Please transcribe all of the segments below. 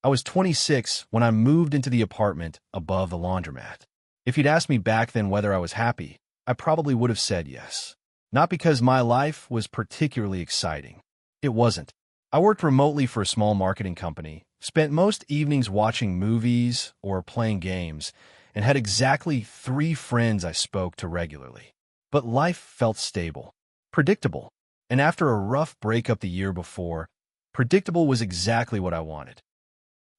I was 26 when I moved into the apartment above the laundromat. If you'd asked me back then whether I was happy, I probably would have said yes. Not because my life was particularly exciting. It wasn't. I worked remotely for a small marketing company, spent most evenings watching movies or playing games, and had exactly 3 friends I spoke to regularly. But life felt stable, predictable, and after a rough breakup the year before, predictable was exactly what I wanted.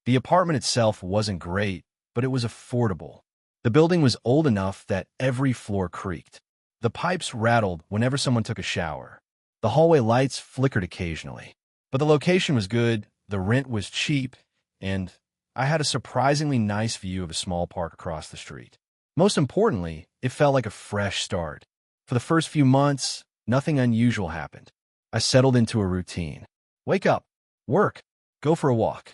The apartment itself wasn't great, but it was affordable. The building was old enough that every floor creaked. The pipes rattled whenever someone took a shower. The hallway lights flickered occasionally. But the location was good, the rent was cheap, and I had a surprisingly nice view of a small park across the street. Most importantly, it felt like a fresh start. For the first few months, nothing unusual happened. I settled into a routine. Wake up, work, go for a walk.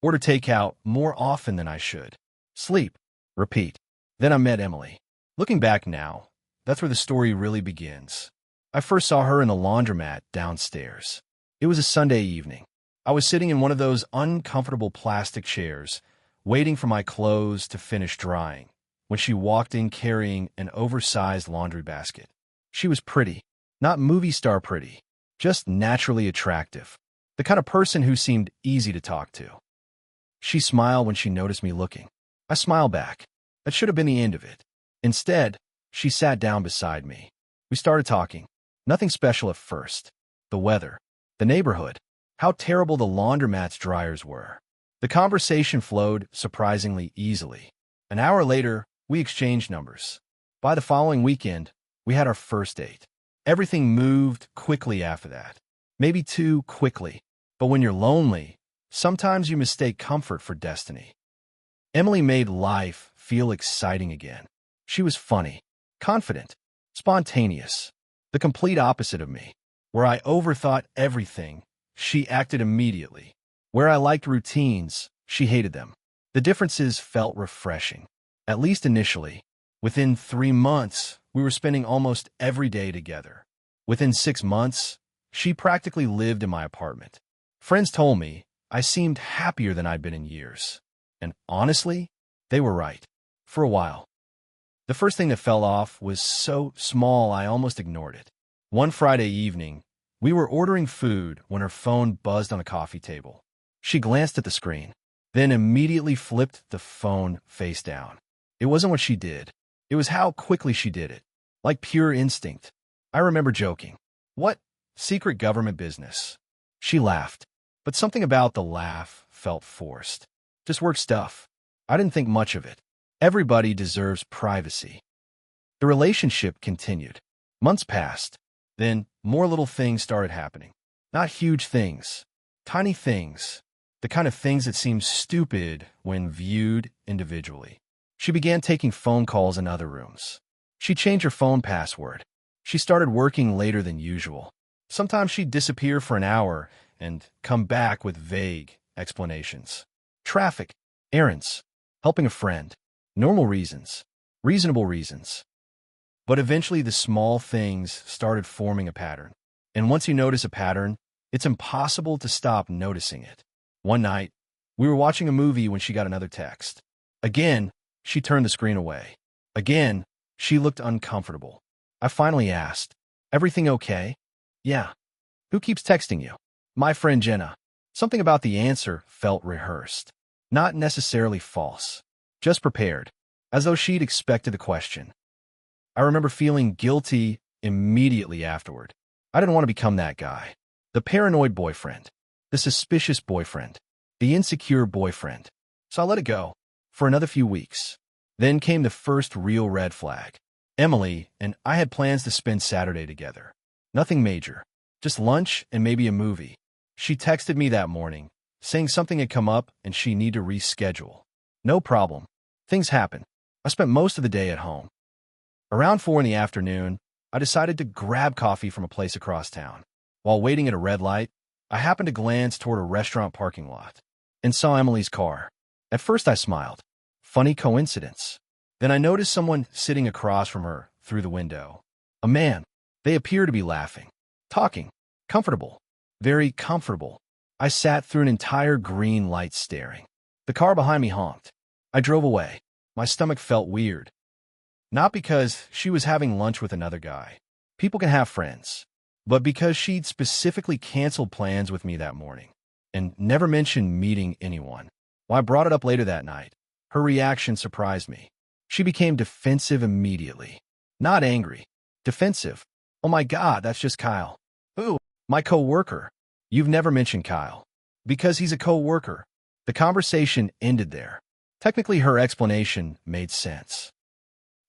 Order takeout more often than I should. Sleep, repeat. Then I met Emily. Looking back now, that's where the story really begins. I first saw her in the laundromat downstairs. It was a Sunday evening. I was sitting in one of those uncomfortable plastic chairs, waiting for my clothes to finish drying, when she walked in carrying an oversized laundry basket. She was pretty, not movie star pretty, just naturally attractive, the kind of person who seemed easy to talk to. She smiled when she noticed me looking. I smiled back. That should have been the end of it. Instead, she sat down beside me. We started talking. Nothing special at first. The weather, the neighborhood, how terrible the laundromat's dryers were. The conversation flowed surprisingly easily. An hour later, we exchanged numbers. By the following weekend, we had our first date. Everything moved quickly after that. Maybe too quickly. But when you're lonely, sometimes you mistake comfort for destiny. Emily made life feel exciting again. She was funny, confident, spontaneous, the complete opposite of me. Where I overthought everything, she acted immediately. Where I liked routines, she hated them. The differences felt refreshing, at least initially. Within 3 months, we were spending almost every day together. Within 6 months, she practically lived in my apartment. Friends told me I seemed happier than I'd been in years. And honestly, they were right. For a while. The first thing that fell off was so small I almost ignored it. One Friday evening, we were ordering food when her phone buzzed on a coffee table. She glanced at the screen, then immediately flipped the phone face down. It wasn't what she did. It was how quickly she did it. Like pure instinct. I remember joking. What secret government business? She laughed, but something about the laugh felt forced. Just work stuff. I didn't think much of it. Everybody deserves privacy. The relationship continued. Months passed. Then more little things started happening. Not huge things. Tiny things. The kind of things that seem stupid when viewed individually. She began taking phone calls in other rooms. She changed her phone password. She started working later than usual. Sometimes she'd disappear for an hour and come back with vague explanations. Traffic, errands, helping a friend, normal reasons, reasonable reasons. But eventually the small things started forming a pattern. And once you notice a pattern, it's impossible to stop noticing it. One night, we were watching a movie when she got another text. Again, she turned the screen away. Again, she looked uncomfortable. I finally asked, "Everything okay?" "Yeah." "Who keeps texting you?" "My friend Jenna." Something about the answer felt rehearsed. Not necessarily false. Just prepared. As though she'd expected the question. I remember feeling guilty immediately afterward. I didn't want to become that guy. The paranoid boyfriend. The suspicious boyfriend. The insecure boyfriend. So I let it go. For another few weeks. Then came the first real red flag. Emily and I had plans to spend Saturday together. Nothing major. Just lunch and maybe a movie. She texted me that morning, saying something had come up and she needed to reschedule. No problem. Things happen. I spent most of the day at home. Around 4 in the afternoon, I decided to grab coffee from a place across town. While waiting at a red light, I happened to glance toward a restaurant parking lot and saw Emily's car. At first I smiled. Funny coincidence. Then I noticed someone sitting across from her through the window. A man. They appeared to be laughing, talking, comfortable, very comfortable. I sat through an entire green light staring. The car behind me honked. I drove away. My stomach felt weird. Not because she was having lunch with another guy. People can have friends. But because she'd specifically canceled plans with me that morning and never mentioned meeting anyone. When I brought it up later that night, her reaction surprised me. She became defensive immediately. Not angry. Defensive. Oh my God, that's just Kyle. Ooh, my co-worker. You've never mentioned Kyle. Because he's a co-worker. The conversation ended there. Technically, her explanation made sense.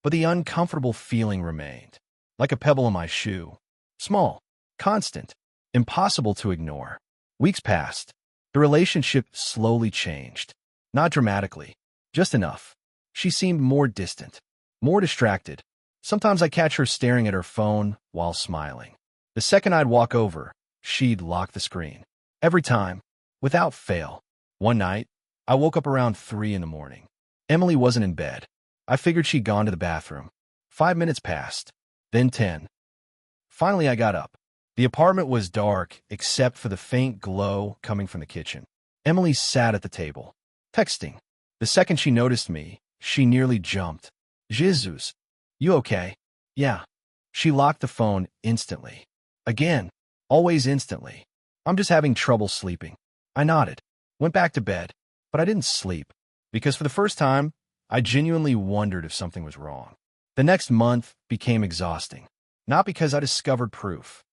But the uncomfortable feeling remained. Like a pebble in my shoe. Small. Constant. Impossible to ignore. Weeks passed. The relationship slowly changed. Not dramatically. Just enough. She seemed more distant. More distracted. Sometimes I catch her staring at her phone while smiling. The second I'd walk over, she'd lock the screen. Every time. Without fail. One night, I woke up around 3 in the morning. Emily wasn't in bed. I figured she'd gone to the bathroom. 5 minutes passed. Then 10. Finally, I got up. The apartment was dark, except for the faint glow coming from the kitchen. Emily sat at the table, texting. The second she noticed me, she nearly jumped. Jesus, you okay? Yeah. She locked the phone instantly. Again, always instantly. I'm just having trouble sleeping. I nodded, went back to bed, but I didn't sleep, because for the first time, I genuinely wondered if something was wrong. The next month became exhausting, not because I discovered proof.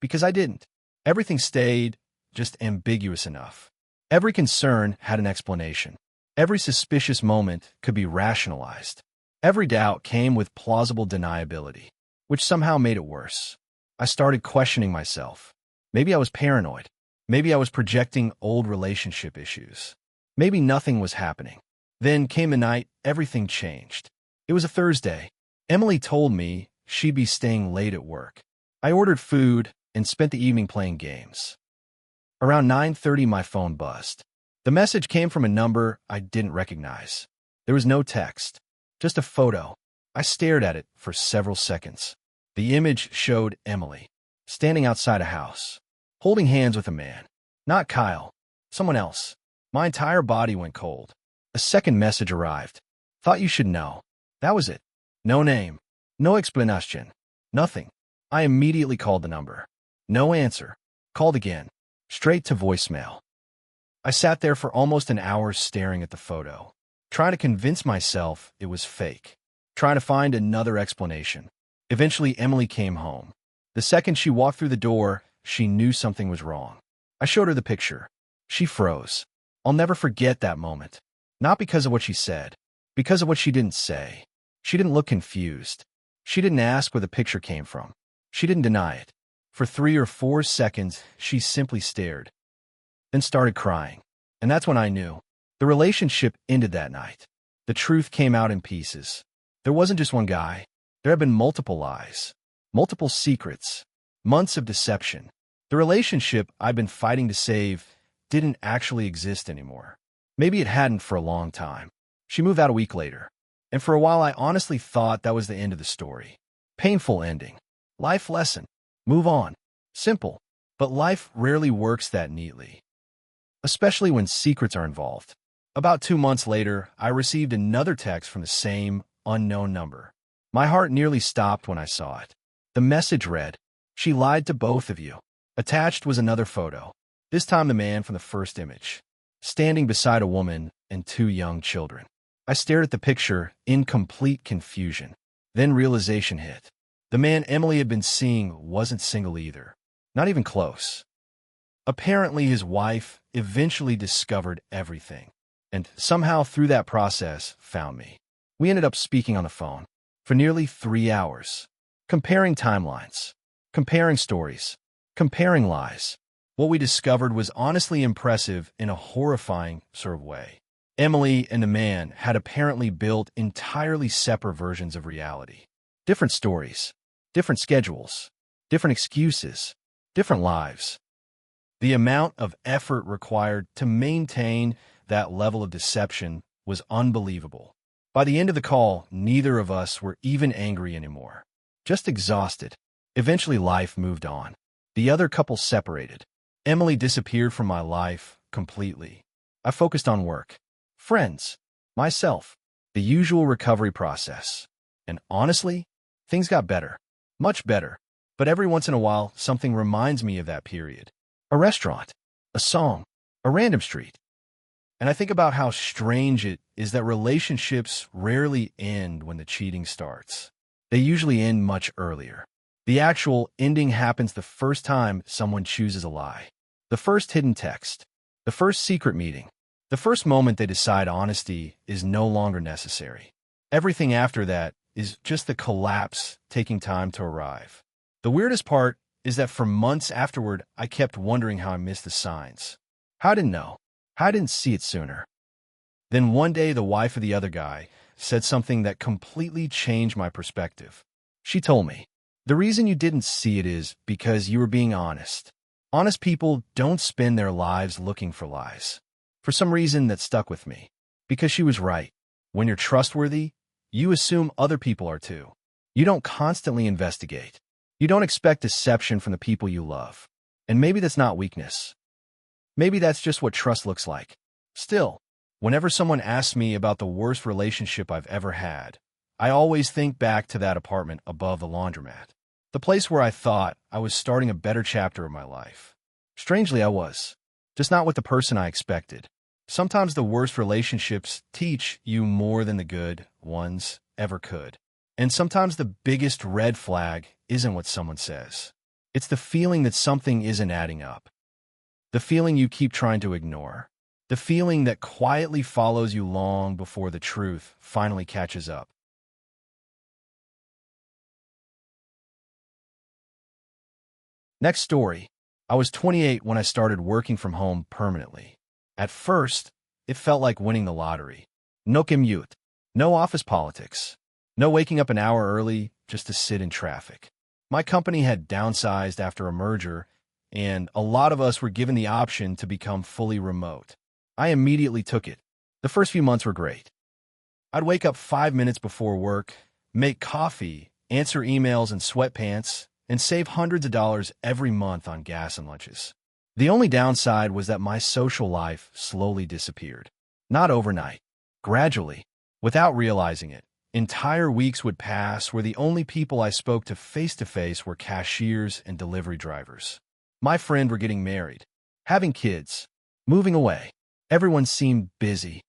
Because I didn't. Everything stayed just ambiguous enough. Every concern had an explanation. Every suspicious moment could be rationalized. Every doubt came with plausible deniability, which somehow made it worse. I started questioning myself. Maybe I was paranoid. Maybe I was projecting old relationship issues. Maybe nothing was happening. Then came the night everything changed. It was a Thursday. Emily told me she'd be staying late at work. I ordered food and spent the evening playing games. Around 9:30, my phone buzzed. The message came from a number I didn't recognize. There was no text, just a photo. I stared at it for several seconds. The image showed Emily, standing outside a house, holding hands with a man. Not Kyle, someone else. My entire body went cold. A second message arrived. Thought you should know. That was it. No name. No explanation. Nothing. I immediately called the number. No answer. Called again. Straight to voicemail. I sat there for almost an hour staring at the photo, trying to convince myself it was fake, trying to find another explanation. Eventually, Emily came home. The second she walked through the door, she knew something was wrong. I showed her the picture. She froze. I'll never forget that moment. Not because of what she said, because of what she didn't say. She didn't look confused. She didn't ask where the picture came from. She didn't deny it. For 3 or 4 seconds, she simply stared, then started crying. And that's when I knew. The relationship ended that night. The truth came out in pieces. There wasn't just one guy. There had been multiple lies, multiple secrets, months of deception. The relationship I'd been fighting to save didn't actually exist anymore. Maybe it hadn't for a long time. She moved out a week later. And for a while, I honestly thought that was the end of the story. Painful ending. Life lesson. Move on. Simple. But life rarely works that neatly, especially when secrets are involved. About 2 months later, I received another text from the same unknown number. My heart nearly stopped when I saw it. The message read, "She lied to both of you." Attached was another photo, this time the man from the first image, standing beside a woman and 2 young children. I stared at the picture in complete confusion. Then realization hit. The man Emily had been seeing wasn't single either. Not even close. Apparently, his wife eventually discovered everything, and somehow through that process found me. We ended up speaking on the phone for nearly 3 hours, comparing timelines, comparing stories, comparing lies. What we discovered was honestly impressive in a horrifying sort of way. Emily and the man had apparently built entirely separate versions of reality. Different stories, different schedules, different excuses, different lives. The amount of effort required to maintain that level of deception was unbelievable. By the end of the call, neither of us were even angry anymore, just exhausted. Eventually, life moved on. The other couple separated. Emily disappeared from my life completely. I focused on work, friends, myself, the usual recovery process. And honestly, things got better. Much better. But every once in a while, something reminds me of that period. A restaurant, a song, a random street. And I think about how strange it is that relationships rarely end when the cheating starts. They usually end much earlier. The actual ending happens the first time someone chooses a lie. The first hidden text. The first secret meeting. The first moment they decide honesty is no longer necessary. Everything after that is just the collapse taking time to arrive. The weirdest part is that for months afterward, I kept wondering how I missed the signs. How I didn't know. How I didn't see it sooner. Then one day, the wife of the other guy said something that completely changed my perspective. She told me, "The reason you didn't see it is because you were being honest. Honest people don't spend their lives looking for lies." For some reason that stuck with me. Because she was right. When you're trustworthy, you assume other people are too. You don't constantly investigate. You don't expect deception from the people you love. And maybe that's not weakness. Maybe that's just what trust looks like. Still, whenever someone asks me about the worst relationship I've ever had, I always think back to that apartment above the laundromat. The place where I thought I was starting a better chapter of my life. Strangely, I was. Just not with the person I expected. Sometimes the worst relationships teach you more than the good ones ever could. And sometimes the biggest red flag isn't what someone says. It's the feeling that something isn't adding up. The feeling you keep trying to ignore. The feeling that quietly follows you long before the truth finally catches up. Next story. I was 28 when I started working from home permanently. At first, it felt like winning the lottery. No commute, no office politics, no waking up an hour early just to sit in traffic. My company had downsized after a merger, and a lot of us were given the option to become fully remote. I immediately took it. The first few months were great. I'd wake up 5 minutes before work, make coffee, answer emails in sweatpants, and save hundreds of dollars every month on gas and lunches. The only downside was that my social life slowly disappeared. Not overnight, gradually, without realizing it. Entire weeks would pass where the only people I spoke to face were cashiers and delivery drivers. My friends were getting married, having kids, moving away. Everyone seemed busy.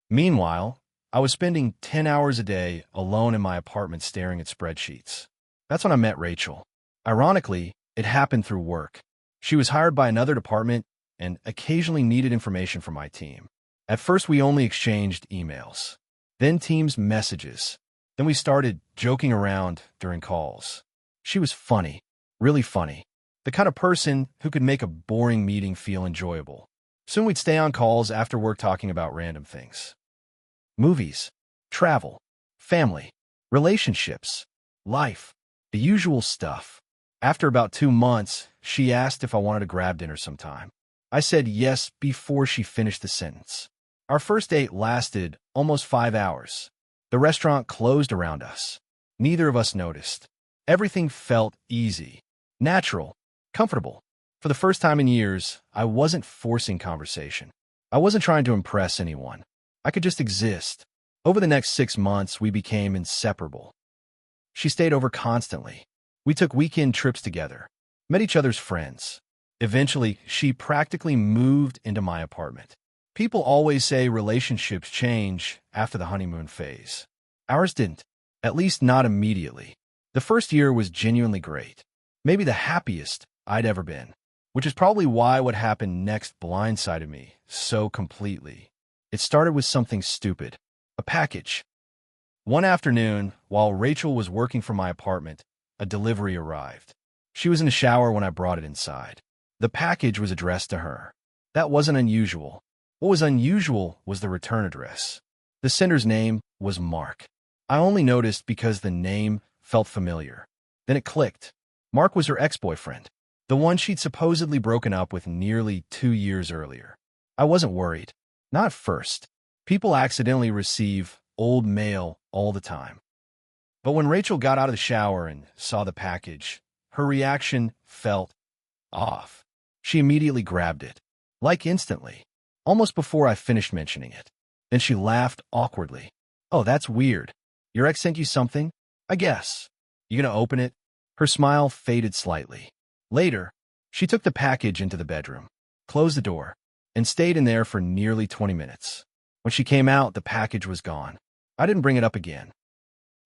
Meanwhile, I was spending 10 hours a day alone in my apartment staring at spreadsheets. That's when I met Rachel. Ironically, it happened through work. She was hired by another department and occasionally needed information from my team. At first, we only exchanged emails, then Teams messages. Then we started joking around during calls. She was funny, really funny, the kind of person who could make a boring meeting feel enjoyable. Soon we'd stay on calls after work talking about random things. Movies, travel, family, relationships, life, the usual stuff. After about 2 months, she asked if I wanted to grab dinner sometime. I said yes before she finished the sentence. Our first date lasted almost 5 hours. The restaurant closed around us. Neither of us noticed. Everything felt easy, natural, comfortable. For the first time in years, I wasn't forcing conversation. I wasn't trying to impress anyone. I could just exist. Over the next 6 months, we became inseparable. She stayed over constantly. We took weekend trips together, met each other's friends. Eventually, she practically moved into my apartment. People always say relationships change after the honeymoon phase. Ours didn't, at least not immediately. The first year was genuinely great, maybe the happiest I'd ever been, which is probably why what happened next blindsided me so completely. It started with something stupid, a package. One afternoon, while Rachel was working from my apartment, a delivery arrived. She was in the shower when I brought it inside. The package was addressed to her. That wasn't unusual. What was unusual was the return address. The sender's name was Mark. I only noticed because the name felt familiar. Then it clicked. Mark was her ex-boyfriend, the one she'd supposedly broken up with nearly 2 years earlier. I wasn't worried. Not at first. People accidentally receive old mail all the time. But when Rachel got out of the shower and saw the package, her reaction felt off. She immediately grabbed it, like instantly, almost before I finished mentioning it. Then she laughed awkwardly. Oh, that's weird. Your ex sent you something? I guess. You gonna open it? Her smile faded slightly. Later, she took the package into the bedroom, closed the door, and stayed in there for nearly 20 minutes. When she came out, the package was gone. I didn't bring it up again,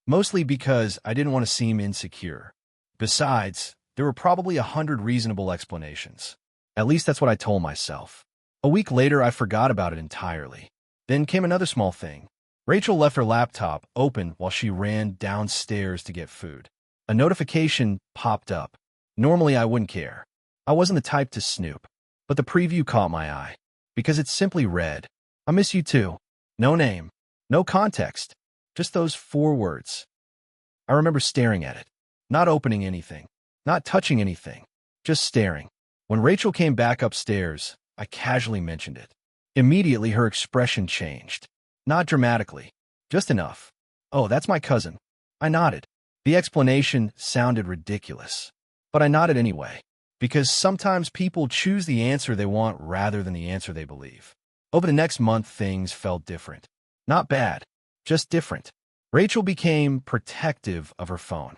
mostly because I didn't want to seem insecure. Besides, there were probably 100 reasonable explanations. At least that's what I told myself. A week later, I forgot about it entirely. Then came another small thing. Rachel left her laptop open while she ran downstairs to get food. A notification popped up. Normally, I wouldn't care. I wasn't the type to snoop. But the preview caught my eye, because it simply read, I miss you too. No name, no context, just those 4 words. I remember staring at it, not opening anything, not touching anything, just staring. When Rachel came back upstairs, I casually mentioned it. Immediately, her expression changed. Not dramatically, just enough. Oh, that's my cousin. I nodded. The explanation sounded ridiculous, but I nodded anyway, because sometimes people choose the answer they want rather than the answer they believe. Over the next month, things felt different. Not bad, just different. Rachel became protective of her phone,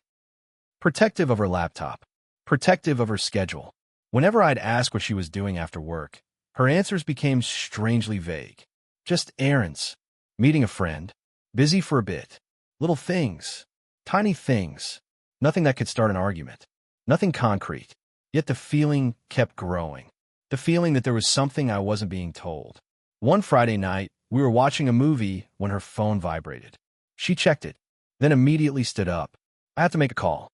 protective of her laptop, protective of her schedule. Whenever I'd ask what she was doing after work, her answers became strangely vague. Just errands, meeting a friend, busy for a bit, little things, tiny things, nothing that could start an argument, nothing concrete. Yet the feeling kept growing, the feeling that there was something I wasn't being told. One Friday night, we were watching a movie when her phone vibrated. She checked it, then immediately stood up. I had to make a call.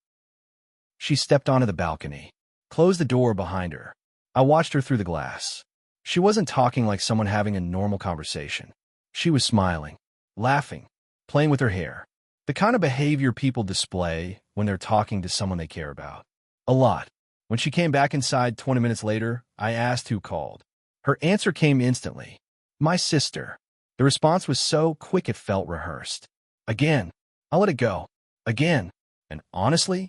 She stepped onto the balcony, closed the door behind her. I watched her through the glass. She wasn't talking like someone having a normal conversation. She was smiling, laughing, playing with her hair. The kind of behavior people display when they're talking to someone they care about. A lot. When she came back inside 20 minutes later, I asked who called. Her answer came instantly. My sister. The response was so quick it felt rehearsed. Again. I let it go. Again. And honestly,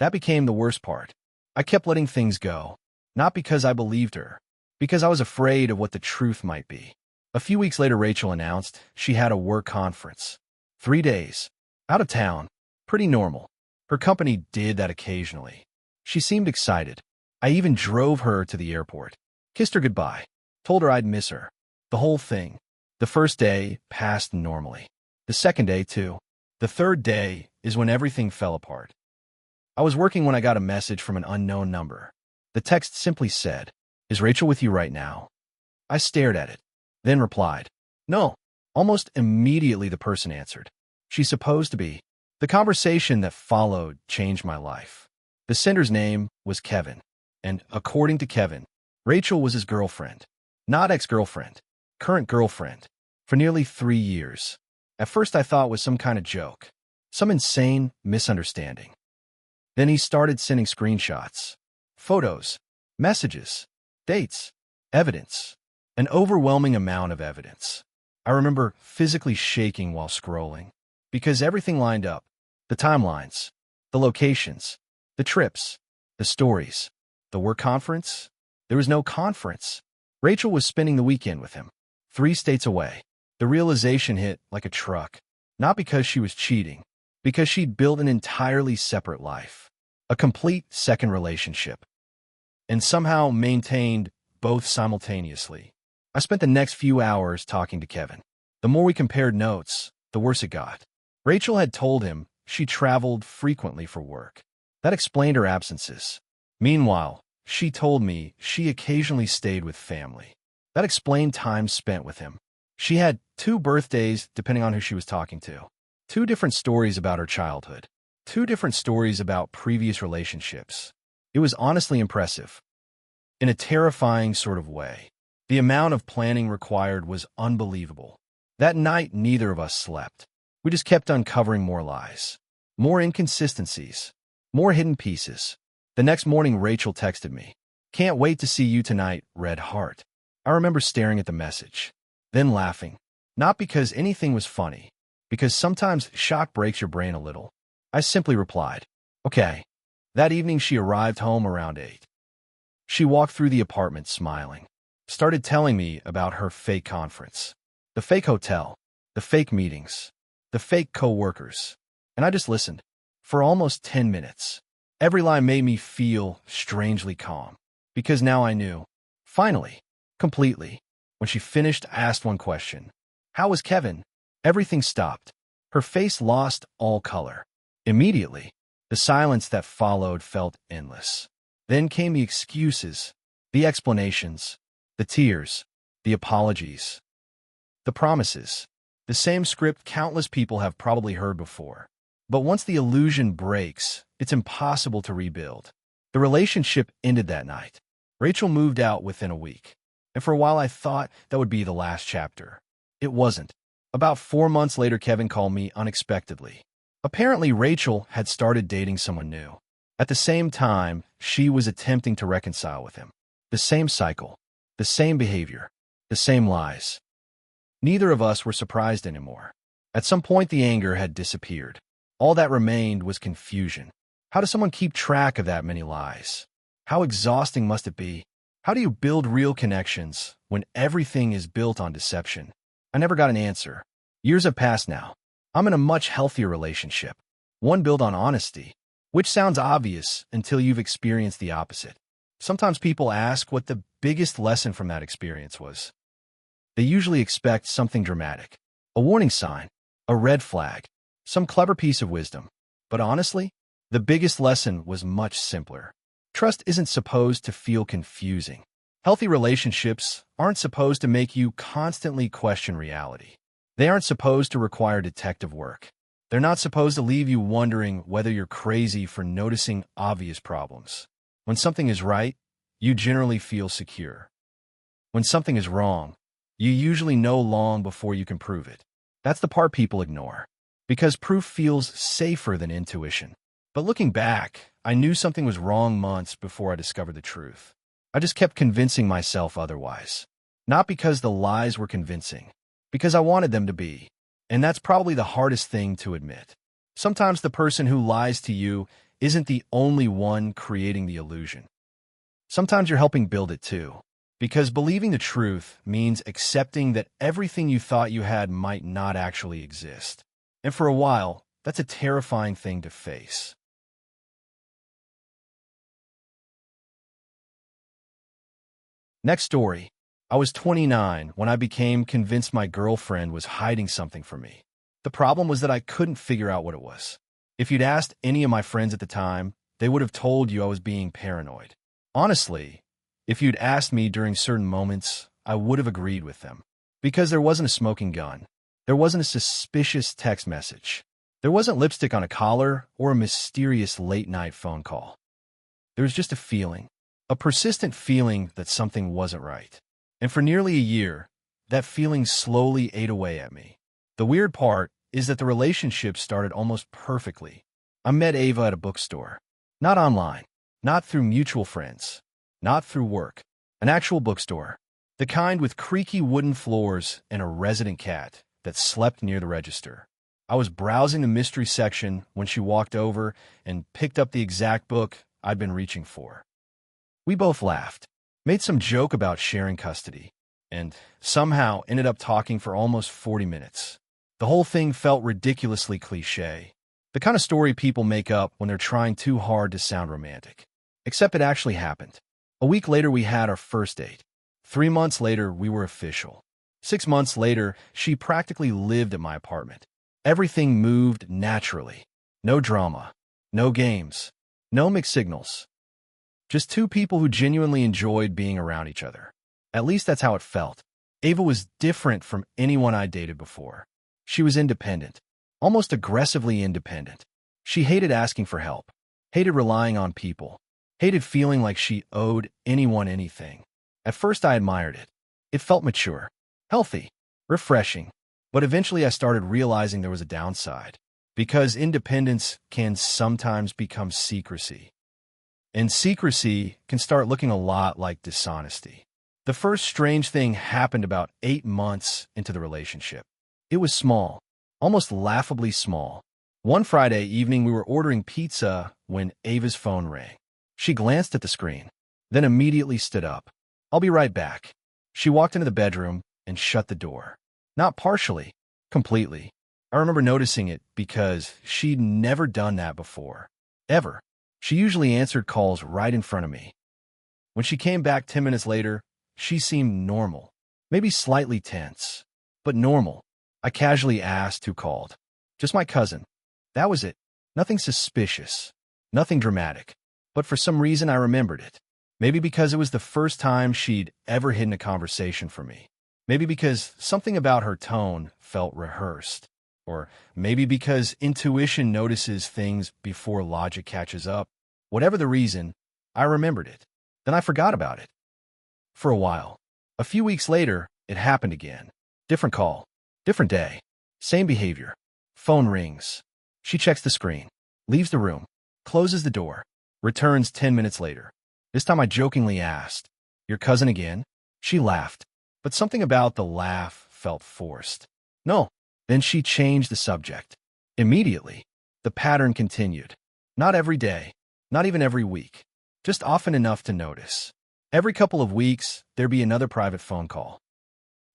that became the worst part. I kept letting things go. Not because I believed her. Because I was afraid of what the truth might be. A few weeks later, Rachel announced she had a work conference. 3 days. Out of town. Pretty normal. Her company did that occasionally. She seemed excited. I even drove her to the airport. Kissed her goodbye. Told her I'd miss her. The whole thing. The first day passed normally. The second day, too. The third day is when everything fell apart. I was working when I got a message from an unknown number. The text simply said, Is Rachel with you right now? I stared at it, then replied, No. Almost immediately the person answered. She's supposed to be. The conversation that followed changed my life. The sender's name was Kevin, and according to Kevin, Rachel was his girlfriend. Not ex-girlfriend, current girlfriend, for nearly 3 years. At first I thought it was some kind of joke, some insane misunderstanding. Then he started sending screenshots, photos, messages, dates, evidence, an overwhelming amount of evidence. I remember physically shaking while scrolling, because everything lined up, the timelines, the locations, the trips, the stories, the work conference. There was no conference. Rachel was spending the weekend with him, 3 states away. The realization hit like a truck, not because she was cheating, because she'd built an entirely separate life, a complete second relationship, and somehow maintained both simultaneously. I spent the next few hours talking to Kevin. The more we compared notes, the worse it got. Rachel had told him she traveled frequently for work. That explained her absences. Meanwhile, she told me she occasionally stayed with family. That explained time spent with him. She had 2 birthdays depending on who she was talking to. 2 different stories about her childhood. 2 different stories about previous relationships. It was honestly impressive. In a terrifying sort of way. The amount of planning required was unbelievable. That night, neither of us slept. We just kept uncovering more lies, more inconsistencies, more hidden pieces. The next morning, Rachel texted me, Can't wait to see you tonight, Red Heart. I remember staring at the message, then laughing. Not because anything was funny, because sometimes shock breaks your brain a little. I simply replied, Okay. That evening, she arrived home around 8. She walked through the apartment smiling, started telling me about her fake conference, the fake hotel, the fake meetings, the fake co-workers, and I just listened for almost 10 minutes. Every line made me feel strangely calm, because now I knew, finally, completely. When she finished, I asked one question. How was Kevin? Everything stopped. Her face lost all color. Immediately, the silence that followed felt endless. Then came the excuses, the explanations, the tears, the apologies, the promises. The same script countless people have probably heard before. But once the illusion breaks, it's impossible to rebuild. The relationship ended that night. Rachel moved out within a week. And for a while I thought that would be the last chapter. It wasn't. About 4 months later, Kevin called me unexpectedly. Apparently, Rachel had started dating someone new. At the same time, she was attempting to reconcile with him. The same cycle, the same behavior, the same lies. Neither of us were surprised anymore. At some point, the anger had disappeared. All that remained was confusion. How does someone keep track of that many lies? How exhausting must it be? How do you build real connections when everything is built on deception? I never got an answer. Years have passed now. I'm in a much healthier relationship, one built on honesty, which sounds obvious until you've experienced the opposite. Sometimes people ask what the biggest lesson from that experience was. They usually expect something dramatic, a warning sign, a red flag, some clever piece of wisdom. But honestly, the biggest lesson was much simpler. Trust isn't supposed to feel confusing. Healthy relationships aren't supposed to make you constantly question reality. They aren't supposed to require detective work. They're not supposed to leave you wondering whether you're crazy for noticing obvious problems. When something is right, you generally feel secure. When something is wrong, you usually know long before you can prove it. That's the part people ignore, because proof feels safer than intuition. But looking back, I knew something was wrong months before I discovered the truth. I just kept convincing myself otherwise. Not because the lies were convincing, because I wanted them to be. And that's probably the hardest thing to admit. Sometimes the person who lies to you isn't the only one creating the illusion. Sometimes you're helping build it too. Because believing the truth means accepting that everything you thought you had might not actually exist. And for a while, that's a terrifying thing to face. Next story. I was 29 when I became convinced my girlfriend was hiding something from me. The problem was that I couldn't figure out what it was. If you'd asked any of my friends at the time, they would have told you I was being paranoid. Honestly, if you'd asked me during certain moments, I would have agreed with them. Because there wasn't a smoking gun. There wasn't a suspicious text message. There wasn't lipstick on a collar or a mysterious late-night phone call. There was just a feeling, a persistent feeling that something wasn't right. And for nearly a year, that feeling slowly ate away at me. The weird part is that the relationship started almost perfectly. I met Ava at a bookstore. Not online, not through mutual friends, not through work. An actual bookstore. The kind with creaky wooden floors and a resident cat that slept near the register. I was browsing the mystery section when she walked over and picked up the exact book I'd been reaching for. We both laughed, made some joke about sharing custody, and somehow ended up talking for almost 40 minutes. The whole thing felt ridiculously cliché. The kind of story people make up when they're trying too hard to sound romantic. Except it actually happened. A week later, we had our first date. 3 months later, we were official. 6 months later, she practically lived at my apartment. Everything moved naturally. No drama, no games, no mixed signals. Just two people who genuinely enjoyed being around each other. At least that's how it felt. Ava was different from anyone I dated before. She was independent, almost aggressively independent. She hated asking for help, hated relying on people, hated feeling like she owed anyone anything. At first, I admired it. It felt mature, healthy, refreshing. But eventually, I started realizing there was a downside, because independence can sometimes become secrecy. And secrecy can start looking a lot like dishonesty. The first strange thing happened about 8 months into the relationship. It was small, almost laughably small. One Friday evening, we were ordering pizza when Ava's phone rang. She glanced at the screen. then immediately stood up. "I'll be right back." She walked into the bedroom and shut the door. Not partially, completely. I remember noticing it because she'd never done that before. Ever. She usually answered calls right in front of me. When she came back 10 minutes later, she seemed normal. Maybe slightly tense, but normal. I casually asked who called. "Just my cousin." That was it. Nothing suspicious. Nothing dramatic. But for some reason I remembered it. Maybe because it was the first time she'd ever hidden a conversation from me. Maybe because something about her tone felt rehearsed. Or maybe because intuition notices things before logic catches up. Whatever the reason, I remembered it. Then I forgot about it. For a while. A few weeks later, it happened again. Different call. Different day. Same behavior. Phone rings. She checks the screen. Leaves the room. Closes the door. Returns 10 minutes later. This time I jokingly asked, "Your cousin again?" She laughed. But something about the laugh felt forced. "No." Then she changed the subject. Immediately. The pattern continued. Not every day. Not even every week. Just often enough to notice. Every couple of weeks, there'd be another private phone call.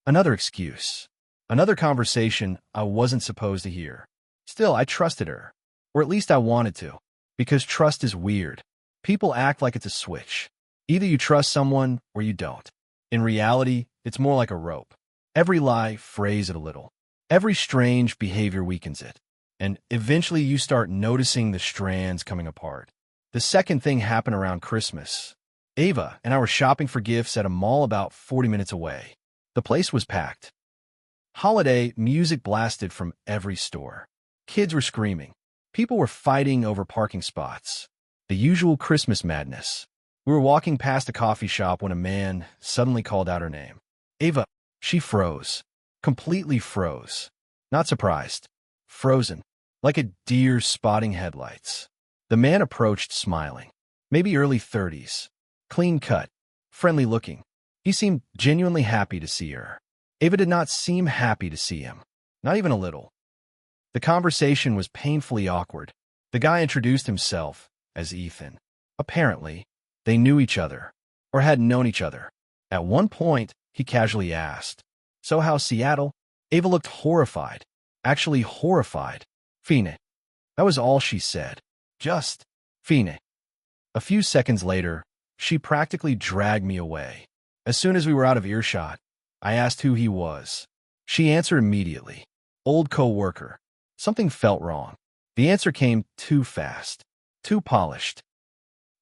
Another excuse. Another conversation I wasn't supposed to hear. Still, I trusted her. Or at least I wanted to. Because trust is weird. People act like it's a switch. Either you trust someone or you don't. In reality, it's more like a rope. Every lie frays it a little. Every strange behavior weakens it. And eventually you start noticing the strands coming apart. The second thing happened around Christmas. Ava and I were shopping for gifts at a mall about 40 minutes away. The place was packed. Holiday music blasted from every store. Kids were screaming. People were fighting over parking spots. The usual Christmas madness. We were walking past a coffee shop when a man suddenly called out her name. "Ava." She froze. Completely froze. Not surprised. Frozen. Like a deer spotting headlights. The man approached smiling. Maybe early 30s. Clean cut. Friendly looking. He seemed genuinely happy to see her. Ava did not seem happy to see him. Not even a little. The conversation was painfully awkward. The guy introduced himself as Ethan. Apparently, they knew each other, or had known each other. At one point, he casually asked, "So how's Seattle?" Ava looked horrified. Actually horrified. "Fine." That was all she said. Just, "Fine." A few seconds later, she practically dragged me away. As soon as we were out of earshot, I asked who he was. She answered immediately. "Old co-worker." Something felt wrong. The answer came too fast. Too polished.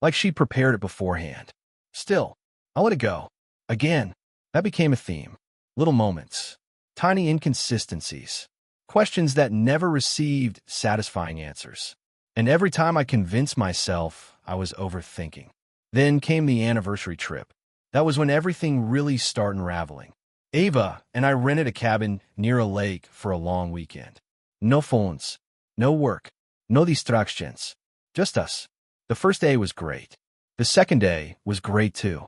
Like she prepared it beforehand. Still, I let it go. Again, that became a theme. Little moments. Tiny inconsistencies. Questions that never received satisfying answers. And every time I convinced myself I was overthinking. Then came the anniversary trip. That was when everything really started unraveling. Ava and I rented a cabin near a lake for a long weekend. No phones. No work. No distractions. Just us. The first day was great. The second day was great too.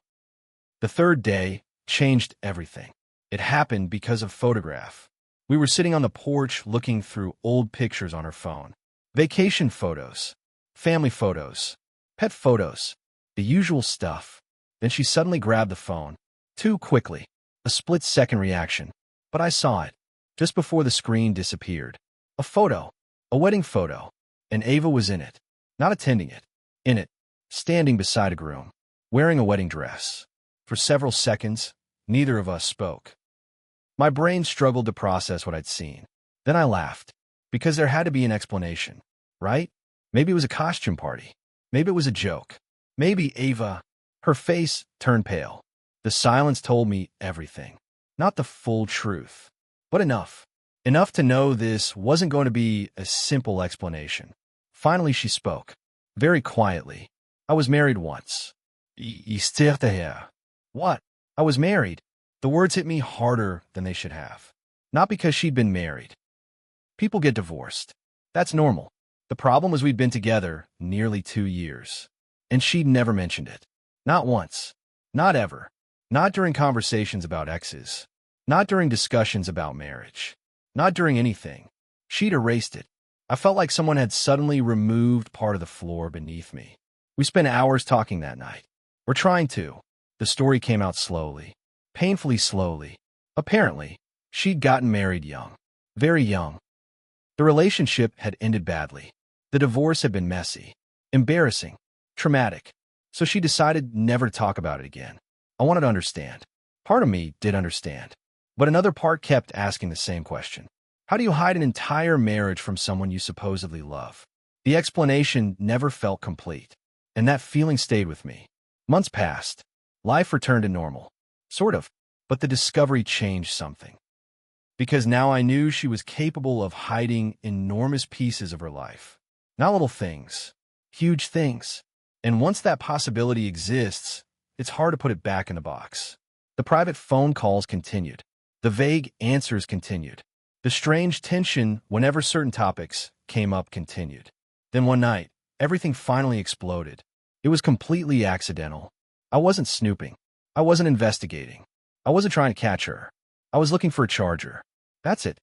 The third day changed everything. It happened because of photograph. We were sitting on the porch looking through old pictures on her phone. Vacation photos. Family photos. Pet photos. The usual stuff. Then she suddenly grabbed the phone. Too quickly. A split-second reaction. But I saw it. Just before the screen disappeared. A photo. A wedding photo. And Ava was in it. Not attending it. In it. Standing beside a groom. Wearing a wedding dress. For several seconds, neither of us spoke. My brain struggled to process what I'd seen. Then I laughed. Because there had to be an explanation. Right? Maybe it was a costume party. Maybe it was a joke. Maybe Ava... Her face turned pale. The silence told me everything. Not the full truth. But enough. Enough to know this wasn't going to be a simple explanation. Finally she spoke. Very quietly. "I was married once." What? I was married. The words hit me harder than they should have. Not because she'd been married. People get divorced. That's normal. The problem was we'd been together nearly 2 years. And she'd never mentioned it. Not once. Not ever. Not during conversations about exes. Not during discussions about marriage. Not during anything. She'd erased it. I felt like someone had suddenly removed part of the floor beneath me. We spent hours talking that night. We're trying to. The story came out slowly. Painfully slowly. Apparently, she'd gotten married young. Very young. The relationship had ended badly. The divorce had been messy, embarrassing, traumatic. So she decided never to talk about it again. I wanted to understand. Part of me did understand. But another part kept asking the same question. How do you hide an entire marriage from someone you supposedly love? The explanation never felt complete. And that feeling stayed with me. Months passed. Life returned to normal. Sort of. But the discovery changed something. Because now I knew she was capable of hiding enormous pieces of her life. Not little things. Huge things. And once that possibility exists, it's hard to put it back in the box. The private phone calls continued. The vague answers continued. The strange tension whenever certain topics came up continued. Then one night, everything finally exploded. It was completely accidental. I wasn't snooping. I wasn't investigating. I wasn't trying to catch her. I was looking for a charger. That's it.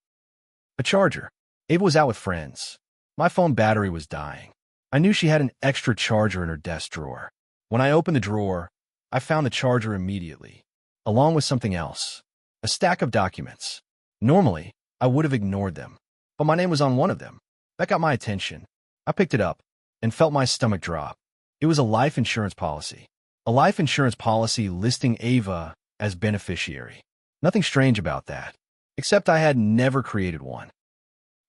A charger. Ava was out with friends. My phone battery was dying. I knew she had an extra charger in her desk drawer. When I opened the drawer, I found the charger immediately, along with something else. A stack of documents. Normally, I would have ignored them, but my name was on one of them. That got my attention. I picked it up and felt my stomach drop. It was a life insurance policy. A life insurance policy listing Ava as beneficiary. Nothing strange about that, except I had never created one.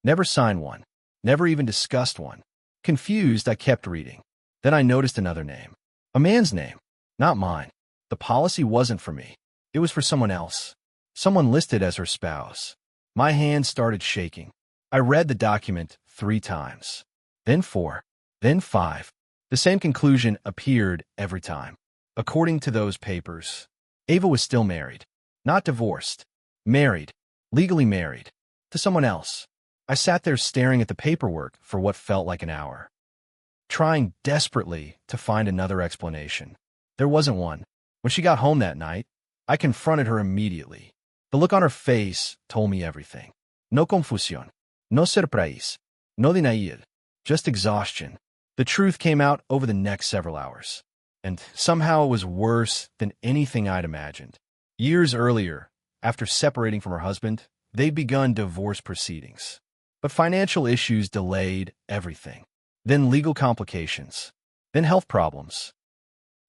Never signed one. Never even discussed one. Confused, I kept reading. Then I noticed another name. A man's name. Not mine. The policy wasn't for me. It was for someone else. Someone listed as her spouse. My hands started shaking. I read the document 3 times. Then 4. Then 5. The same conclusion appeared every time. According to those papers, Ava was still married. Not divorced. Married. Legally married. To someone else. I sat there staring at the paperwork for what felt like an hour, trying desperately to find another explanation. There wasn't one. When she got home that night, I confronted her immediately. The look on her face told me everything. No confusión. No surprise. No denial. Just exhaustion. The truth came out over the next several hours. And somehow it was worse than anything I'd imagined. Years earlier, after separating from her husband, they'd begun divorce proceedings. But financial issues delayed everything. Then legal complications. Then health problems.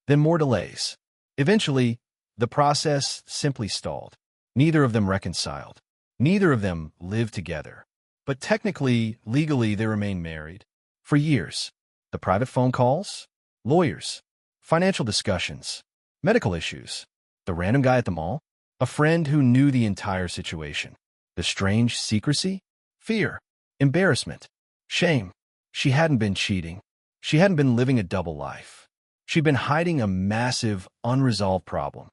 Then more delays. Eventually, the process simply stalled. Neither of them reconciled. Neither of them lived together. But technically, legally, they remained married. For years. The private phone calls, lawyers, financial discussions, medical issues, the random guy at the mall, a friend who knew the entire situation, the strange secrecy, fear, embarrassment, shame. She hadn't been cheating. She hadn't been living a double life. She'd been hiding a massive, unresolved problem.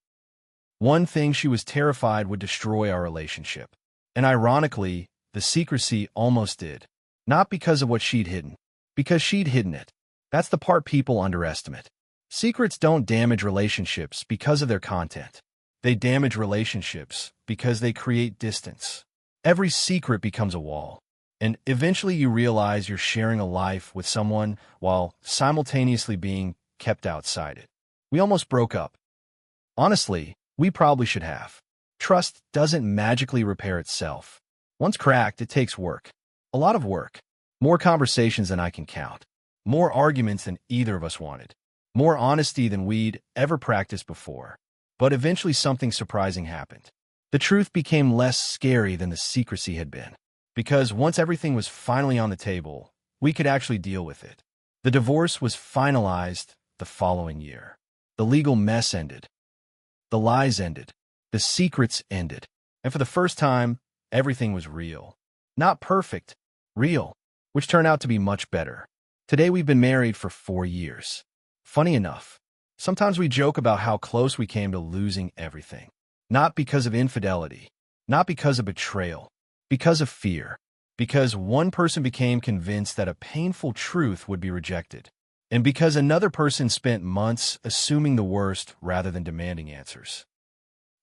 One thing she was terrified would destroy our relationship. And ironically, the secrecy almost did. Not because of what she'd hidden. Because she'd hidden it. That's the part people underestimate. Secrets don't damage relationships because of their content. They damage relationships because they create distance. Every secret becomes a wall. And eventually you realize you're sharing a life with someone while simultaneously being kept outside it. We almost broke up. Honestly, we probably should have. Trust doesn't magically repair itself. Once cracked, it takes work. A lot of work. More conversations than I can count. More arguments than either of us wanted. More honesty than we'd ever practiced before. But eventually something surprising happened. The truth became less scary than the secrecy had been. Because once everything was finally on the table, we could actually deal with it. The divorce was finalized the following year. The legal mess ended. The lies ended. The secrets ended. And for the first time, everything was real. Not perfect, real, which turned out to be much better. Today we've been married for 4 years. Funny enough, sometimes we joke about how close we came to losing everything. Not because of infidelity, not because of betrayal, because of fear. Because one person became convinced that a painful truth would be rejected. And because another person spent months assuming the worst rather than demanding answers.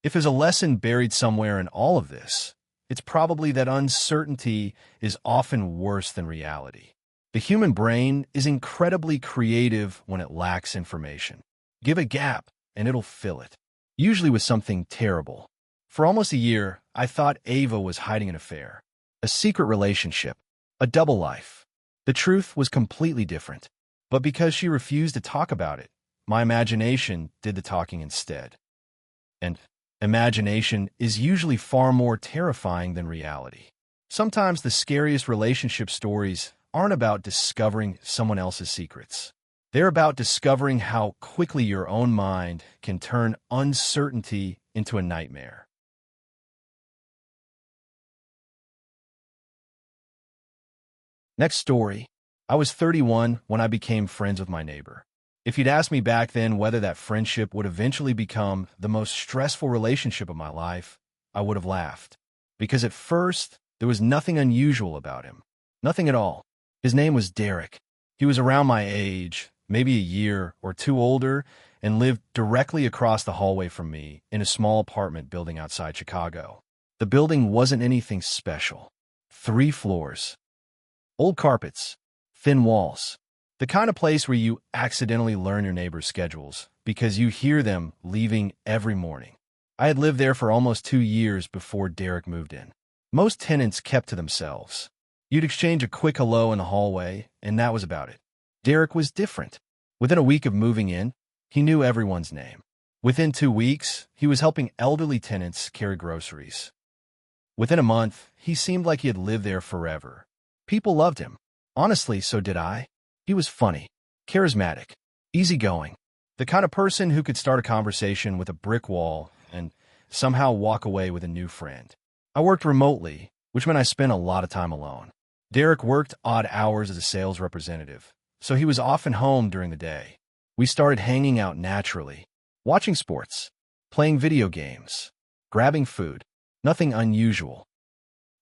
If there's a lesson buried somewhere in all of this, it's probably that uncertainty is often worse than reality. The human brain is incredibly creative when it lacks information. Give a gap, and it'll fill it. Usually with something terrible. For almost a year, I thought Ava was hiding an affair. A secret relationship. A double life. The truth was completely different. But because she refused to talk about it, my imagination did the talking instead. And imagination is usually far more terrifying than reality. Sometimes the scariest relationship stories aren't about discovering someone else's secrets. They're about discovering how quickly your own mind can turn uncertainty into a nightmare. Next story. I was 31 when I became friends with my neighbor. If you'd asked me back then whether that friendship would eventually become the most stressful relationship of my life, I would have laughed. Because at first, there was nothing unusual about him. Nothing at all. His name was Derek. He was around my age, maybe a year or two older, and lived directly across the hallway from me in a small apartment building outside Chicago. The building wasn't anything special. 3 floors. Old carpets. Thin walls. The kind of place where you accidentally learn your neighbor's schedules because you hear them leaving every morning. I had lived there for almost 2 years before Derek moved in. Most tenants kept to themselves. You'd exchange a quick hello in the hallway, and that was about it. Derek was different. Within a week of moving in, he knew everyone's name. Within 2 weeks, he was helping elderly tenants carry groceries. Within a month, he seemed like he had lived there forever. People loved him. Honestly, so did I. He was funny, charismatic, easygoing, the kind of person who could start a conversation with a brick wall and somehow walk away with a new friend. I worked remotely, which meant I spent a lot of time alone. Derek worked odd hours as a sales representative, so he was often home during the day. We started hanging out naturally, watching sports, playing video games, grabbing food. Nothing unusual.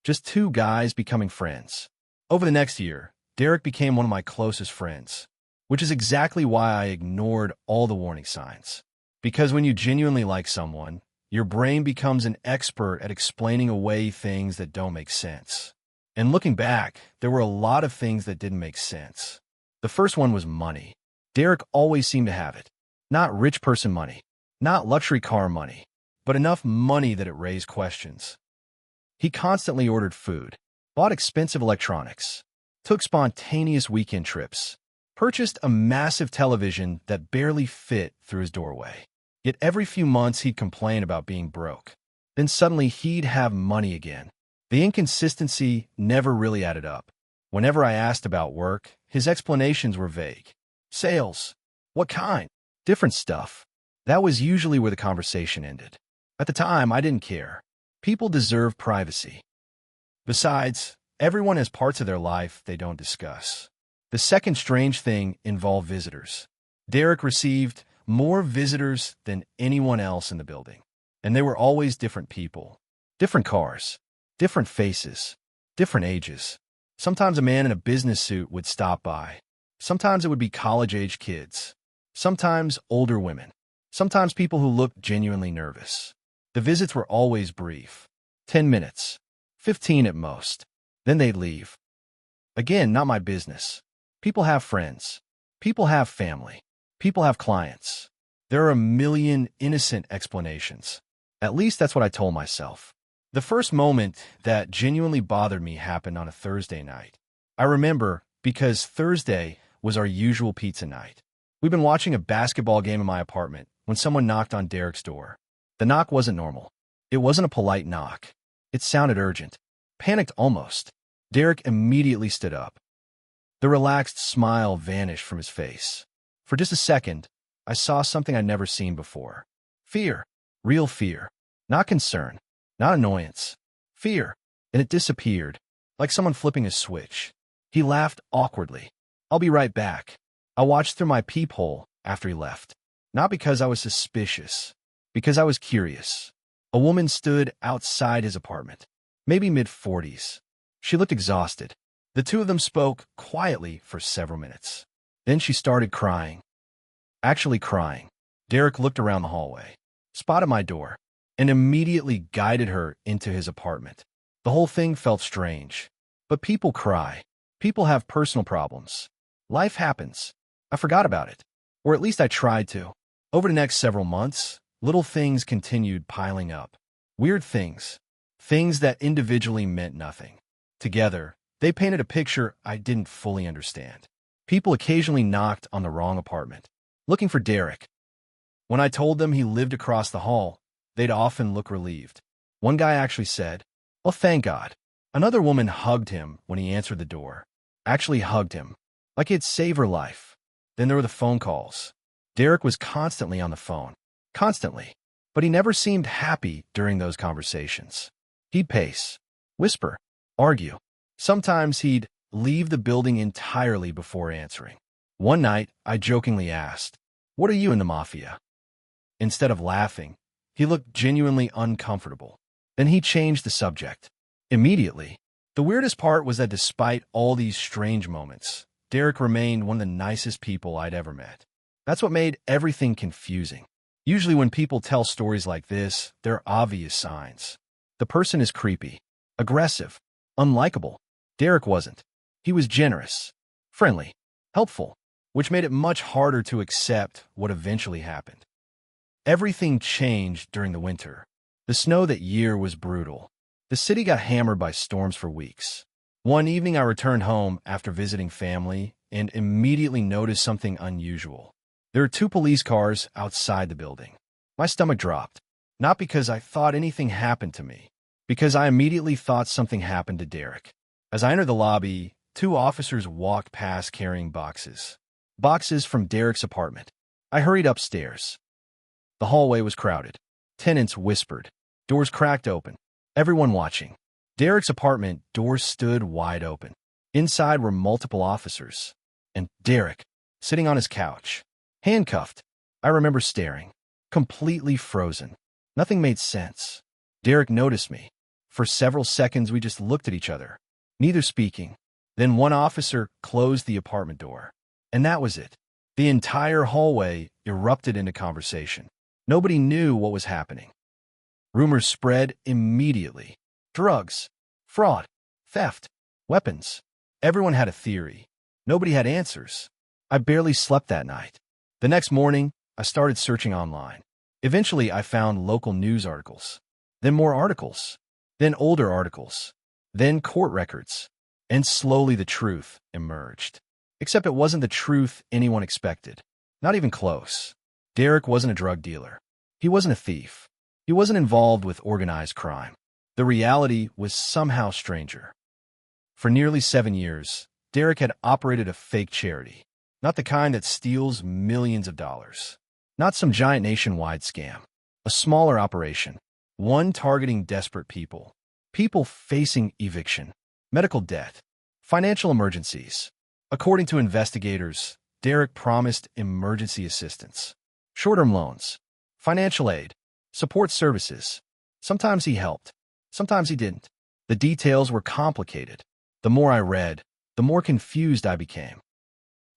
Just 2 guys becoming friends. Over the next year, Derek became one of my closest friends, which is exactly why I ignored all the warning signs. Because when you genuinely like someone, your brain becomes an expert at explaining away things that don't make sense. And looking back, there were a lot of things that didn't make sense. The first one was money. Derek always seemed to have it. Not rich person money, not luxury car money, but enough money that it raised questions. He constantly ordered food, bought expensive electronics, took spontaneous weekend trips, purchased a massive television that barely fit through his doorway. Yet every few months he'd complain about being broke. Then suddenly he'd have money again. The inconsistency never really added up. Whenever I asked about work, his explanations were vague. Sales. What kind? Different stuff. That was usually where the conversation ended. At the time, I didn't care. People deserve privacy. Besides, everyone has parts of their life they don't discuss. The second strange thing involved visitors. Derek received more visitors than anyone else in the building. And they were always different people. Different cars. Different faces. Different ages. Sometimes a man in a business suit would stop by. Sometimes it would be college-age kids. Sometimes older women. Sometimes people who looked genuinely nervous. The visits were always brief. 10 minutes. 15 at most. Then they'd leave. Again, not my business. People have friends. People have family. People have clients. There are a million innocent explanations. At least that's what I told myself. The first moment that genuinely bothered me happened on a Thursday night. I remember because Thursday was our usual pizza night. We'd been watching a basketball game in my apartment when someone knocked on Derek's door. The knock wasn't normal. It wasn't a polite knock. It sounded urgent. Panicked almost. Derek immediately stood up. The relaxed smile vanished from his face. For just a second, I saw something I'd never seen before. Fear. Real fear. Not concern. Not annoyance. Fear. And it disappeared, like someone flipping a switch. He laughed awkwardly. I'll be right back. I watched through my peephole after he left. Not because I was suspicious. Because I was curious. A woman stood outside his apartment. Maybe mid-40s. She looked exhausted. The two of them spoke quietly for several minutes. Then she started crying. Actually crying. Derek looked around the hallway, spotted my door, and immediately guided her into his apartment. The whole thing felt strange. But people cry. People have personal problems. Life happens. I forgot about it. Or at least I tried to. Over the next several months, little things continued piling up. Weird things. Things that individually meant nothing. Together, they painted a picture I didn't fully understand. People occasionally knocked on the wrong apartment, looking for Derek. When I told them he lived across the hall, they'd often look relieved. One guy actually said, "Well, thank God." Another woman hugged him when he answered the door. Actually hugged him, like it'd save her life. Then there were the phone calls. Derek was constantly on the phone. Constantly. But he never seemed happy during those conversations. He'd pace, whisper, argue. Sometimes he'd leave the building entirely before answering. One night, I jokingly asked, "What are you in the mafia?" Instead of laughing, he looked genuinely uncomfortable. Then he changed the subject. Immediately. The weirdest part was that despite all these strange moments, Derek remained one of the nicest people I'd ever met. That's what made everything confusing. Usually when people tell stories like this, there are obvious signs. The person is creepy, aggressive, unlikable. Derek wasn't. He was generous, friendly, helpful, which made it much harder to accept what eventually happened. Everything changed during the winter. The snow that year was brutal. The city got hammered by storms for weeks. One evening I returned home after visiting family and immediately noticed something unusual. There were 2 police cars outside the building. My stomach dropped, not because I thought anything happened to me, because I immediately thought something happened to Derek. As I entered the lobby, 2 officers walked past carrying boxes. Boxes from Derek's apartment. I hurried upstairs. The hallway was crowded. Tenants whispered. Doors cracked open. Everyone watching. Derek's apartment doors stood wide open. Inside were multiple officers. And Derek, sitting on his couch, handcuffed. I remember staring, completely frozen. Nothing made sense. Derek noticed me. For several seconds, we just looked at each other, neither speaking. Then one officer closed the apartment door. And that was it. The entire hallway erupted into conversation. Nobody knew what was happening. Rumors spread immediately. Drugs, fraud, theft, weapons. Everyone had a theory. Nobody had answers. I barely slept that night. The next morning, I started searching online. Eventually, I found local news articles. Then more articles. Then older articles. Then court records. And slowly the truth emerged. Except it wasn't the truth anyone expected. Not even close. Derek wasn't a drug dealer. He wasn't a thief. He wasn't involved with organized crime. The reality was somehow stranger. For nearly 7 years, Derek had operated a fake charity. Not the kind that steals millions of dollars. Not some giant nationwide scam. A smaller operation. One targeting desperate people. People facing eviction, medical debt, financial emergencies. According to investigators, Derek promised emergency assistance, short-term loans, financial aid, support services. Sometimes he helped. Sometimes he didn't. The details were complicated. The more I read, the more confused I became.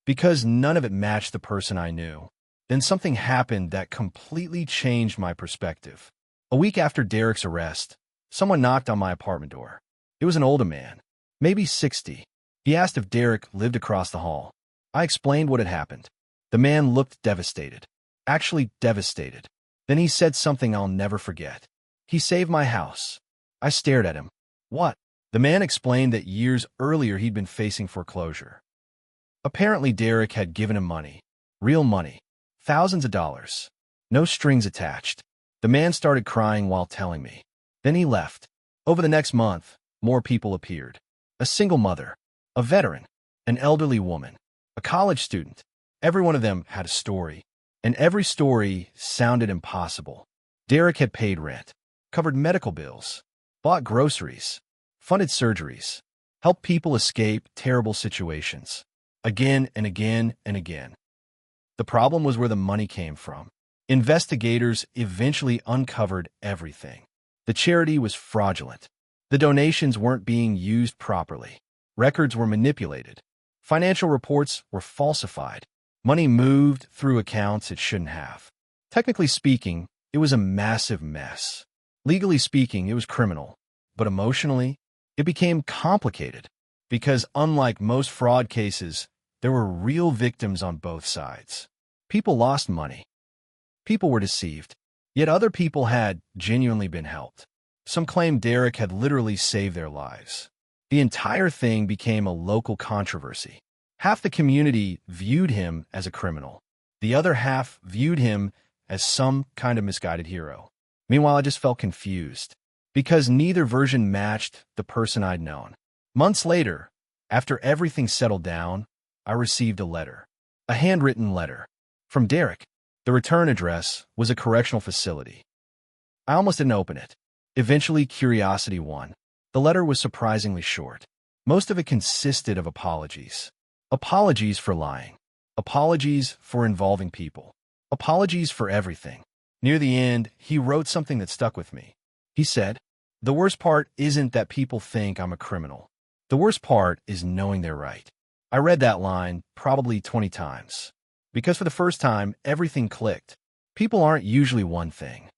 Because none of it matched the person I knew. Then something happened that completely changed my perspective. A week after Derek's arrest, someone knocked on my apartment door. It was an older man, maybe 60. He asked if Derek lived across the hall. I explained what had happened. The man looked devastated. Actually devastated. Then he said something I'll never forget. "He saved my house." I stared at him. "What?" The man explained that years earlier he'd been facing foreclosure. Apparently Derek had given him money. Real money. Thousands of dollars. No strings attached. The man started crying while telling me. Then he left. Over the next month, more people appeared. A single mother. A veteran. An elderly woman. A college student. Every one of them had a story. And every story sounded impossible. Derek had paid rent, covered medical bills, bought groceries, funded surgeries, helped people escape terrible situations. Again and again and again. The problem was where the money came from. Investigators eventually uncovered everything. The charity was fraudulent. The donations weren't being used properly. Records were manipulated. Financial reports were falsified. Money moved through accounts it shouldn't have. Technically speaking, it was a massive mess. Legally speaking, it was criminal. But emotionally, it became complicated. Because unlike most fraud cases, there were real victims on both sides. People lost money. People were deceived. Yet other people had genuinely been helped. Some claimed Derek had literally saved their lives. The entire thing became a local controversy. Half the community viewed him as a criminal. The other half viewed him as some kind of misguided hero. Meanwhile, I just felt confused, because neither version matched the person I'd known. Months later, after everything settled down, I received a letter. A handwritten letter. From Derek. The return address was a correctional facility. I almost didn't open it. Eventually, curiosity won. The letter was surprisingly short. Most of it consisted of apologies. Apologies for lying. Apologies for involving people. Apologies for everything. Near the end, he wrote something that stuck with me. He said, "The worst part isn't that people think I'm a criminal. The worst part is knowing they're right." I read that line probably 20 times. Because for the first time, everything clicked. People aren't usually one thing.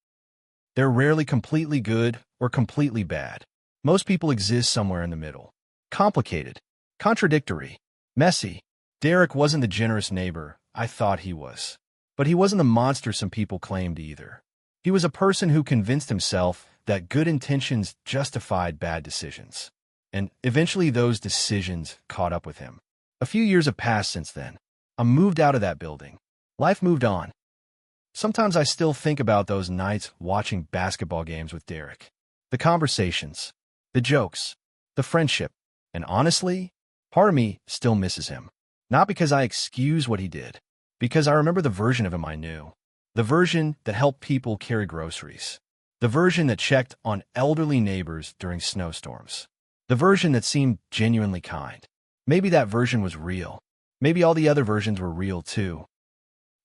They're rarely completely good or completely bad. Most people exist somewhere in the middle. Complicated. Contradictory. Messy. Derek wasn't the generous neighbor I thought he was. But he wasn't the monster some people claimed either. He was a person who convinced himself that good intentions justified bad decisions. And eventually those decisions caught up with him. A few years have passed since then. I moved out of that building. Life moved on. Sometimes I still think about those nights watching basketball games with Derek. The conversations, the jokes, the friendship, and honestly, part of me still misses him. Not because I excuse what he did, because I remember the version of him I knew. The version that helped people carry groceries. The version that checked on elderly neighbors during snowstorms. The version that seemed genuinely kind. Maybe that version was real. Maybe all the other versions were real too.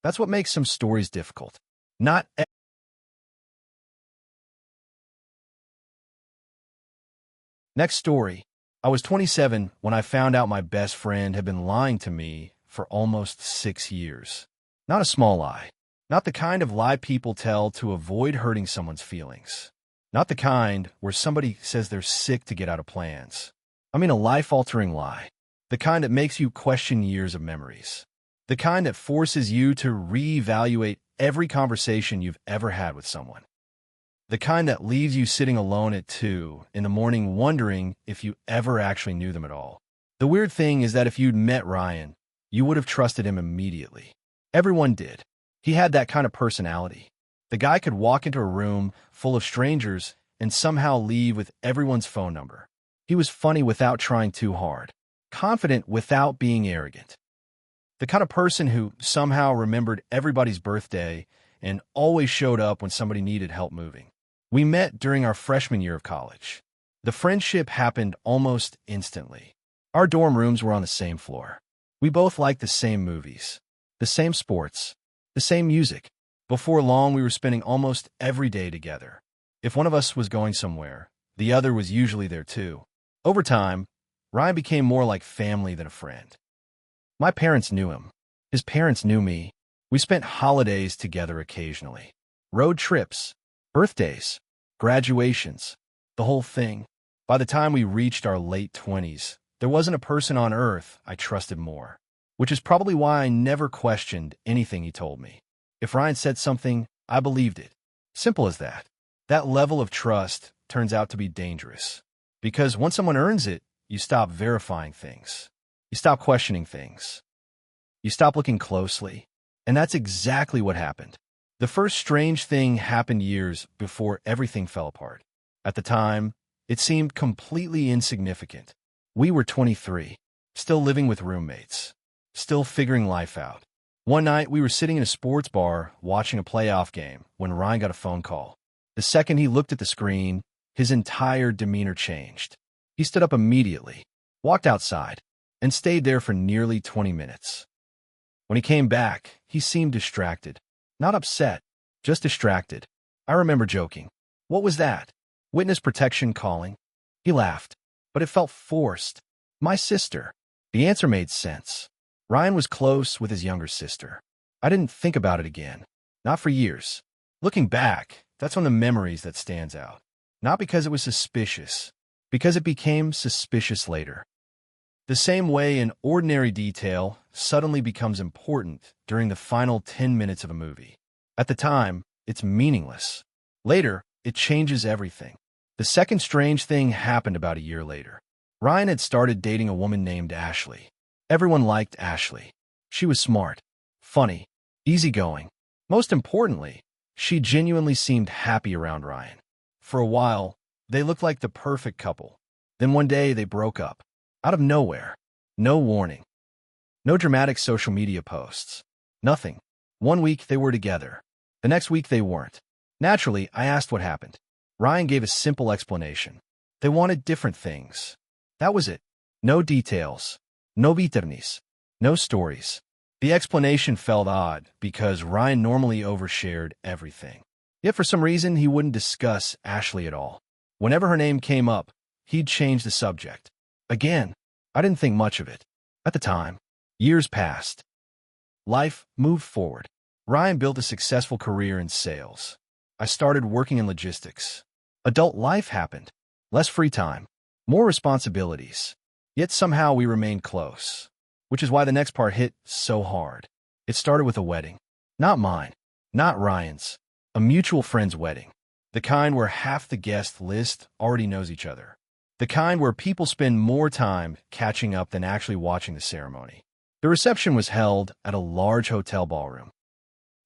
That's what makes some stories difficult. Not Next story. I was 27 when I found out my best friend had been lying to me for almost 6 years. Not a small lie. Not the kind of lie people tell to avoid hurting someone's feelings. Not the kind where somebody says they're sick to get out of plans. I mean a life-altering lie. The kind that makes you question years of memories. The kind that forces you to reevaluate every conversation you've ever had with someone. The kind that leaves you sitting alone at 2 in the morning wondering if you ever actually knew them at all. The weird thing is that if you'd met Ryan, you would have trusted him immediately. Everyone did. He had that kind of personality. The guy could walk into a room full of strangers and somehow leave with everyone's phone number. He was funny without trying too hard. Confident without being arrogant. The kind of person who somehow remembered everybody's birthday and always showed up when somebody needed help moving. We met during our freshman year of college. The friendship happened almost instantly. Our dorm rooms were on the same floor. We both liked the same movies, the same sports, the same music. Before long, we were spending almost every day together. If one of us was going somewhere, the other was usually there too. Over time, Ryan became more like family than a friend. My parents knew him. His parents knew me. We spent holidays together occasionally. Road trips, birthdays, graduations, the whole thing. By the time we reached our late 20s, there wasn't a person on earth I trusted more. Which is probably why I never questioned anything he told me. If Ryan said something, I believed it. Simple as that. That level of trust turns out to be dangerous. Because once someone earns it, you stop verifying things. You stop questioning things. You stop looking closely. And that's exactly what happened. The first strange thing happened years before everything fell apart. At the time, it seemed completely insignificant. We were 23, still living with roommates, still figuring life out. One night, we were sitting in a sports bar watching a playoff game when Ryan got a phone call. The second he looked at the screen, his entire demeanor changed. He stood up immediately, walked outside, and stayed there for nearly 20 minutes. When he came back, he seemed distracted. Not upset, just distracted. I remember joking. "What was that? Witness protection calling?" He laughed, but it felt forced. "My sister." The answer made sense. Ryan was close with his younger sister. I didn't think about it again. Not for years. Looking back, that's one of the memories that stands out. Not because it was suspicious, because it became suspicious later. The same way an ordinary detail suddenly becomes important during the final 10 minutes of a movie. At the time, it's meaningless. Later, it changes everything. The second strange thing happened about a year later. Ryan had started dating a woman named Ashley. Everyone liked Ashley. She was smart, funny, easygoing. Most importantly, she genuinely seemed happy around Ryan. For a while, they looked like the perfect couple. Then one day, they broke up. Out of nowhere. No warning. No dramatic social media posts. Nothing. One week, they were together. The next week, they weren't. Naturally, I asked what happened. Ryan gave a simple explanation. They wanted different things. That was it. No details. No detalles. No stories. The explanation felt odd because Ryan normally overshared everything. Yet for some reason, he wouldn't discuss Ashley at all. Whenever her name came up, he'd change the subject. Again, I didn't think much of it. At the time, years passed. Life moved forward. Ryan built a successful career in sales. I started working in logistics. Adult life happened. Less free time. More responsibilities. Yet somehow we remained close. Which is why the next part hit so hard. It started with a wedding. Not mine. Not Ryan's. A mutual friend's wedding. The kind where half the guest list already knows each other. The kind where people spend more time catching up than actually watching the ceremony. The reception was held at a large hotel ballroom.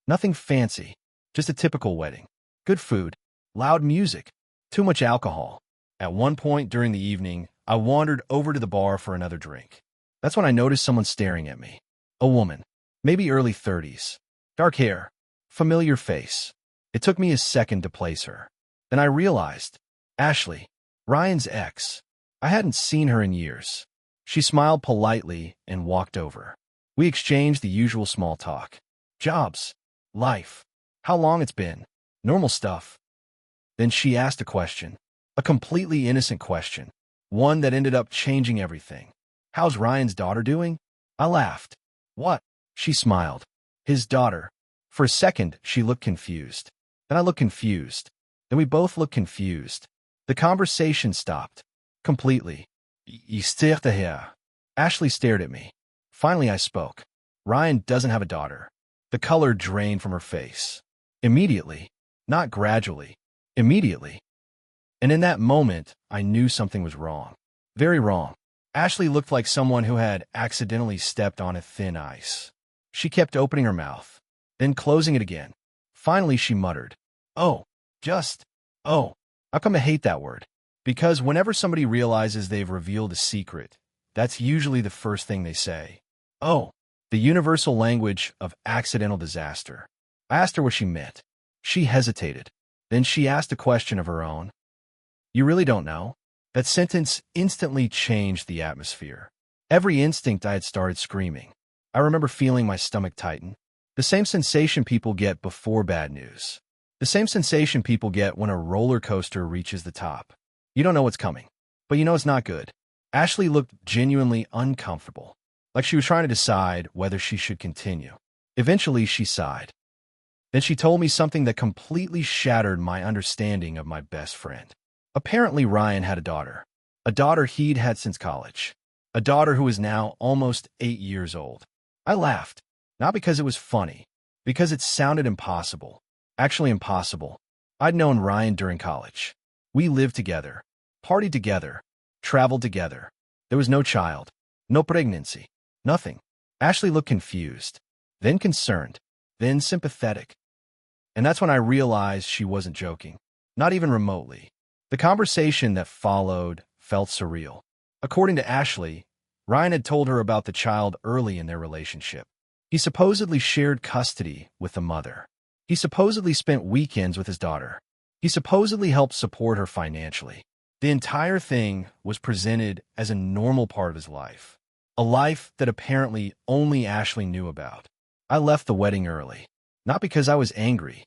Nothing fancy, just a typical wedding. Good food, loud music, too much alcohol. At one point during the evening, I wandered over to the bar for another drink. That's when I noticed someone staring at me. A woman, maybe early 30s. Dark hair, familiar face. It took me a second to place her. Then I realized, Ashley, Ryan's ex. I hadn't seen her in years. She smiled politely and walked over. We exchanged the usual small talk. Jobs. Life. How long it's been. Normal stuff. Then she asked a question. A completely innocent question. One that ended up changing everything. How's Ryan's daughter doing? I laughed. What? She smiled. His daughter. For a second, she looked confused. Then I looked confused. Then we both looked confused. The conversation stopped. Completely. Ashley stared at me. Finally, I spoke. Ryan doesn't have a daughter. The color drained from her face. Immediately. Not gradually. Immediately. And in that moment, I knew something was wrong. Very wrong. Ashley looked like someone who had accidentally stepped on a thin ice. She kept opening her mouth, then closing it again. Finally, she muttered, "Oh, oh." How come I hate that word? Because whenever somebody realizes they've revealed a secret, that's usually the first thing they say. Oh, the universal language of accidental disaster. I asked her what she meant. She hesitated. Then she asked a question of her own. You really don't know? That sentence instantly changed the atmosphere. Every instinct I had started screaming. I remember feeling my stomach tighten. The same sensation people get before bad news. The same sensation people get when a roller coaster reaches the top. You don't know what's coming, but you know it's not good. Ashley looked genuinely uncomfortable, like she was trying to decide whether she should continue. Eventually, she sighed. Then she told me something that completely shattered my understanding of my best friend. Apparently, Ryan had a daughter he'd had since college, a daughter who is now almost 8 years old. I laughed, not because it was funny, because it sounded impossible. Actually impossible. I'd known Ryan during college. We lived together, partied together, traveled together. There was no child, no pregnancy, nothing. Ashley looked confused, then concerned, then sympathetic. And that's when I realized she wasn't joking, not even remotely. The conversation that followed felt surreal. According to Ashley, Ryan had told her about the child early in their relationship. He supposedly shared custody with the mother. He supposedly spent weekends with his daughter. He supposedly helped support her financially. The entire thing was presented as a normal part of his life, a life that apparently only Ashley knew about. I left the wedding early, not because I was angry,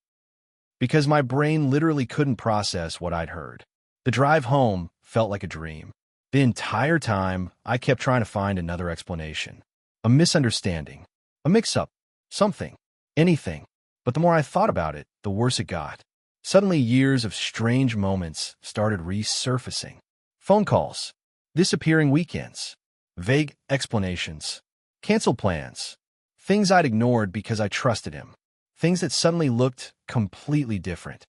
because my brain literally couldn't process what I'd heard. The drive home felt like a dream. The entire time, I kept trying to find another explanation, a misunderstanding, a mix-up, something, anything. But the more I thought about it, the worse it got. Suddenly, years of strange moments started resurfacing. Phone calls, disappearing weekends, vague explanations, canceled plans, things I'd ignored because I trusted him, things that suddenly looked completely different.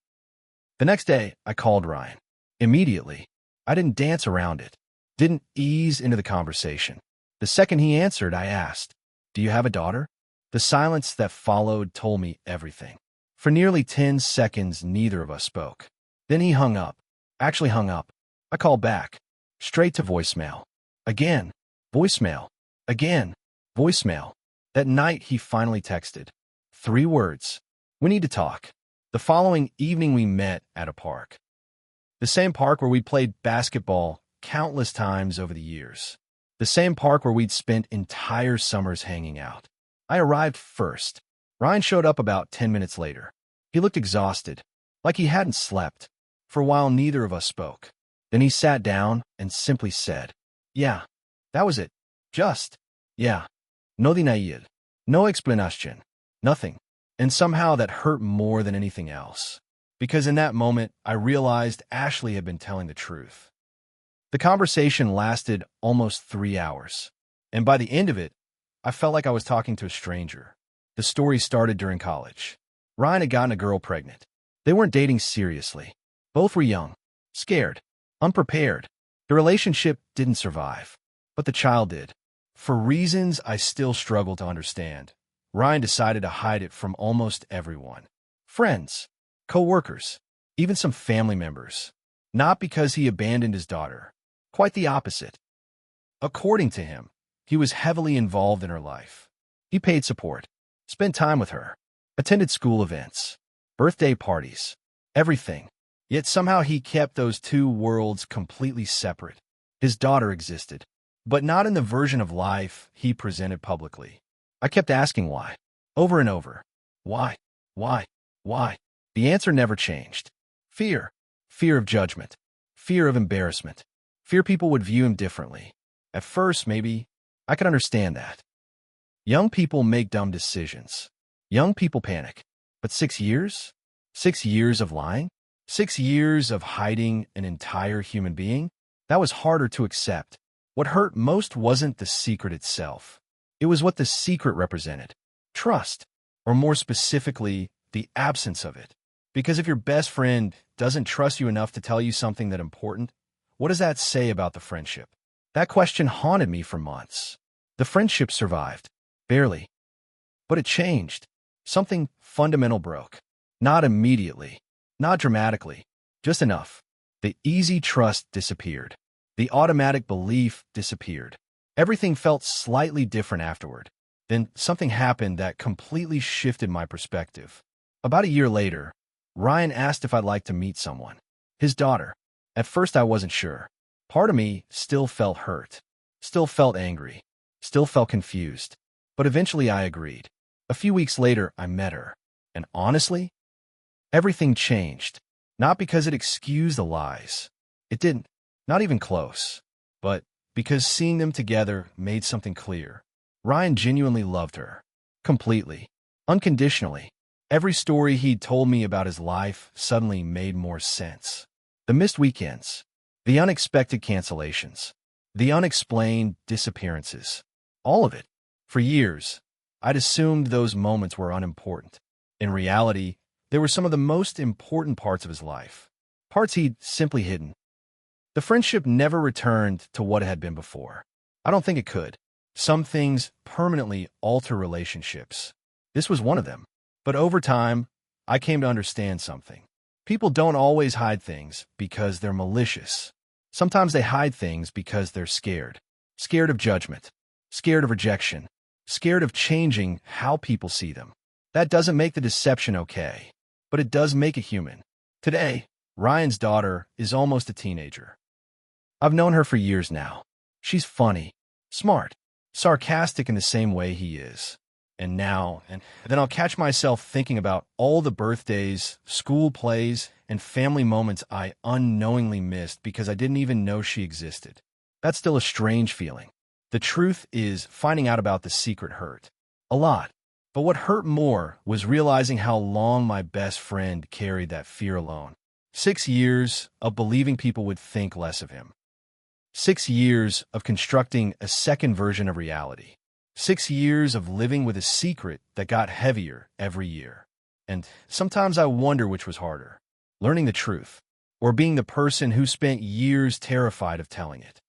The next day, I called Ryan. Immediately. I didn't dance around it. Didn't ease into the conversation. The second he answered, I asked, "Do you have a daughter?" The silence that followed told me everything. For nearly 10 seconds, neither of us spoke. Then he hung up. Actually hung up. I called back. Straight to voicemail. Again. Voicemail. Again. Voicemail. That night, he finally texted. 3 words. "We need to talk." The following evening, we met at a park. The same park where we'd played basketball countless times over the years. The same park where we'd spent entire summers hanging out. I arrived first. Ryan showed up about 10 minutes later. He looked exhausted, like he hadn't slept. For a while, neither of us spoke. Then he sat down and simply said, "Yeah, that was it. Just, yeah. No denied. No explanation. Nothing." And somehow that hurt more than anything else. Because in that moment, I realized Ashley had been telling the truth. The conversation lasted almost 3 hours. And by the end of it, I felt like I was talking to a stranger. The story started during college. Ryan had gotten a girl pregnant. They weren't dating seriously. Both were young, scared, unprepared. The relationship didn't survive, but the child did. For reasons I still struggle to understand, Ryan decided to hide it from almost everyone. Friends, co-workers, even some family members. Not because he abandoned his daughter. Quite the opposite. According to him, he was heavily involved in her life. He paid support, spent time with her, attended school events, birthday parties, everything. Yet somehow he kept those two worlds completely separate. His daughter existed, but not in the version of life he presented publicly. I kept asking why, over and over. Why? Why? Why? The answer never changed. Fear. Fear of judgment. Fear of embarrassment. Fear people would view him differently. At first, maybe, I could understand that. Young people make dumb decisions. Young people panic. But 6 years? 6 years of lying? 6 years of hiding an entire human being? That was harder to accept. What hurt most wasn't the secret itself. It was what the secret represented. Trust. Or more specifically, the absence of it. Because if your best friend doesn't trust you enough to tell you something that important, what does that say about the friendship? That question haunted me for months. The friendship survived. Barely. But it changed. Something fundamental broke. Not immediately. Not dramatically. Just enough. The easy trust disappeared. The automatic belief disappeared. Everything felt slightly different afterward. Then something happened that completely shifted my perspective. About a year later, Ryan asked if I'd like to meet someone. His daughter. At first I wasn't sure. Part of me still felt hurt. Still felt angry. Still felt confused. But eventually I agreed. A few weeks later, I met her. And honestly, everything changed. Not because it excused the lies. It didn't. Not even close. But because seeing them together made something clear. Ryan genuinely loved her. Completely. Unconditionally. Every story he'd told me about his life suddenly made more sense. The missed weekends. The unexpected cancellations. The unexplained disappearances. All of it. For years, I'd assumed those moments were unimportant. In reality, they were some of the most important parts of his life. Parts he'd simply hidden. The friendship never returned to what it had been before. I don't think it could. Some things permanently alter relationships. This was one of them. But over time, I came to understand something. People don't always hide things because they're malicious. Sometimes they hide things because they're scared. Scared of judgment. Scared of rejection. Scared of changing how people see them. That doesn't make the deception okay, but it does make it human. Today, Ryan's daughter is almost a teenager. I've known her for years now. She's funny, smart, sarcastic in the same way he is. And then I'll catch myself thinking about all the birthdays, school plays, and family moments I unknowingly missed because I didn't even know she existed. That's still a strange feeling. The truth is, finding out about the secret hurt. A lot. But what hurt more was realizing how long my best friend carried that fear alone. 6 years of believing people would think less of him. 6 years of constructing a second version of reality. 6 years of living with a secret that got heavier every year. And sometimes I wonder which was harder, learning the truth, or being the person who spent years terrified of telling it.